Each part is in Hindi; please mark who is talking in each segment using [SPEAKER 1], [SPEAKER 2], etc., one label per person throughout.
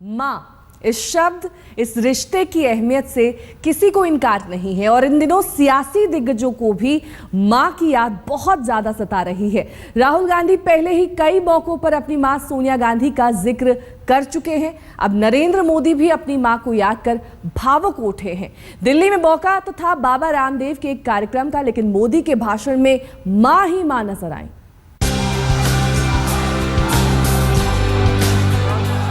[SPEAKER 1] माँ, इस शब्द, इस रिश्ते की अहमियत से किसी को इनकार नहीं है और इन दिनों सियासी दिग्गजों को भी माँ की याद बहुत ज्यादा सता रही है। राहुल गांधी पहले ही कई मौकों पर अपनी माँ सोनिया गांधी का जिक्र कर चुके हैं। अब नरेंद्र मोदी भी अपनी माँ को याद कर भावुक उठे हैं। दिल्ली में मौका तो था बाबा रामदेव के एक कार्यक्रम का, लेकिन मोदी के भाषण में माँ ही माँ नजर आई।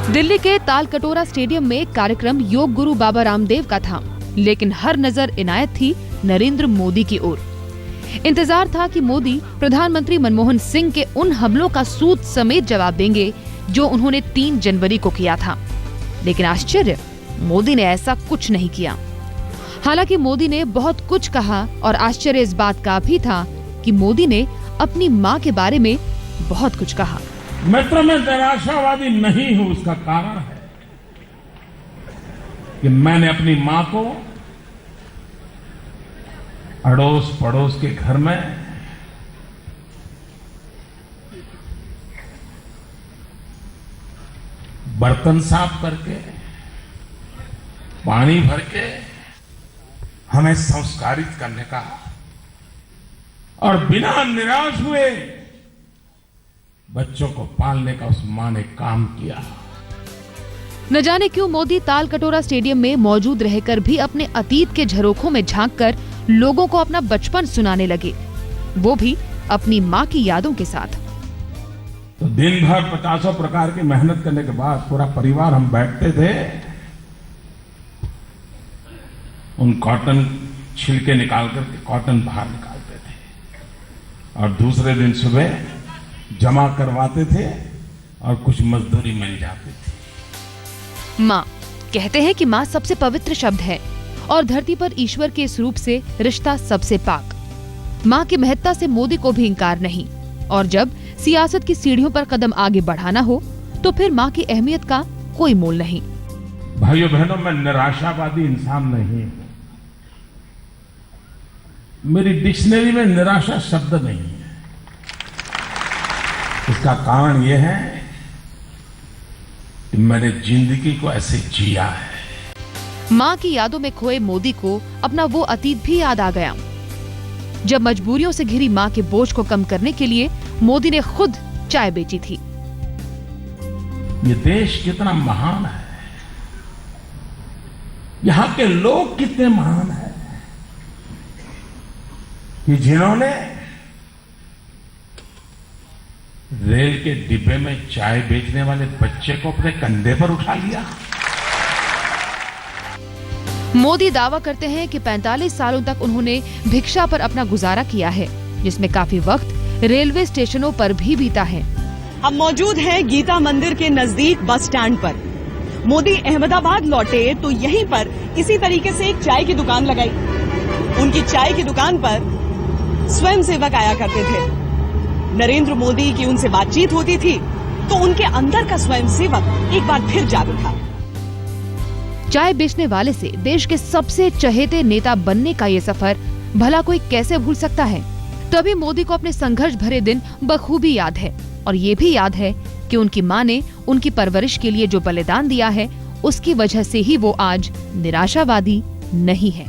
[SPEAKER 2] दिल्ली के तालकटोरा स्टेडियम में कार्यक्रम योग गुरु बाबा रामदेव का था, लेकिन हर नजर इनायत थी नरेंद्र मोदी की ओर। इंतजार था कि मोदी प्रधानमंत्री मनमोहन सिंह के उन हमलों का सूद समेत जवाब देंगे जो उन्होंने 3 जनवरी को किया था, लेकिन आश्चर्य, मोदी ने ऐसा कुछ नहीं किया। हालांकि मोदी ने बहुत कुछ कहा और आश्चर्य इस बात का भी था कि मोदी ने अपनी माँ के बारे में बहुत कुछ कहा।
[SPEAKER 3] मित्र, मैं निराशावादी नहीं हूं। उसका कारण है कि मैंने अपनी मां को अड़ोस पड़ोस के घर में बर्तन साफ करके, पानी भर के हमें संस्कारित करने का और बिना निराश हुए बच्चों को पालने का उस मां ने काम किया।
[SPEAKER 2] न जाने क्यों मोदी तालकटोरा स्टेडियम में मौजूद रहकर भी अपने अतीत के झरोखों में झांककर लोगों को अपना बचपन सुनाने लगे, वो भी अपनी माँ की यादों के साथ।
[SPEAKER 3] तो दिन भर 50 प्रकार की मेहनत करने के बाद पूरा परिवार हम बैठते थे, उन कॉटन छिलके निकाल करके कॉटन बाहर निकालते थे और दूसरे दिन सुबह जमा करवाते थे और कुछ मजदूरी मिल जाती थी।
[SPEAKER 2] माँ, कहते हैं कि माँ सबसे पवित्र शब्द है और धरती पर ईश्वर के इस रूप से रिश्ता सबसे पाक। माँ की महत्ता से मोदी को भी इंकार नहीं, और जब सियासत की सीढ़ियों पर कदम आगे बढ़ाना हो तो फिर माँ की अहमियत का कोई मोल नहीं।
[SPEAKER 3] भाइयों बहनों, मैं निराशावादी इंसान नहीं हूँ। मेरी डिक्शनरी में निराशा शब्द नहीं है। इसका कारण यह है कि मैंने जिंदगी को ऐसे जिया है।
[SPEAKER 2] माँ की यादों में खोए मोदी को अपना वो अतीत भी याद आ गया, जब मजबूरियों से घिरी माँ के बोझ को कम करने के लिए मोदी ने खुद चाय बेची थी।
[SPEAKER 3] ये देश कितना महान है, यहाँ के लोग कितने महान हैं कि जिन्होंने रेल के डिब्बे में चाय बेचने वाले बच्चे को अपने कंधे पर उठा लिया।
[SPEAKER 2] मोदी दावा करते हैं कि 45 सालों तक उन्होंने भिक्षा पर अपना गुजारा किया है, जिसमें काफी वक्त रेलवे स्टेशनों पर भी बीता है।
[SPEAKER 4] हम मौजूद हैं गीता मंदिर के नजदीक बस स्टैंड पर। मोदी अहमदाबाद लौटे तो यहीं पर इसी तरीके से एक चाय की दुकान लगाई। उनकी चाय की दुकान पर स्वयंसेवक आया करते थे। नरेंद्र मोदी की उनसे बातचीत होती थी तो उनके अंदर का स्वयंसेवक एक बार फिर जाग उठा।
[SPEAKER 2] चाय बेचने वाले से देश के सबसे चहेते नेता बनने का ये सफर भला कोई कैसे भूल सकता है। तभी मोदी को अपने संघर्ष भरे दिन बखूबी याद है, और ये भी याद है कि उनकी माँ ने उनकी परवरिश के लिए जो बलिदान दिया है, उसकी वजह से ही वो आज निराशावादी नहीं है।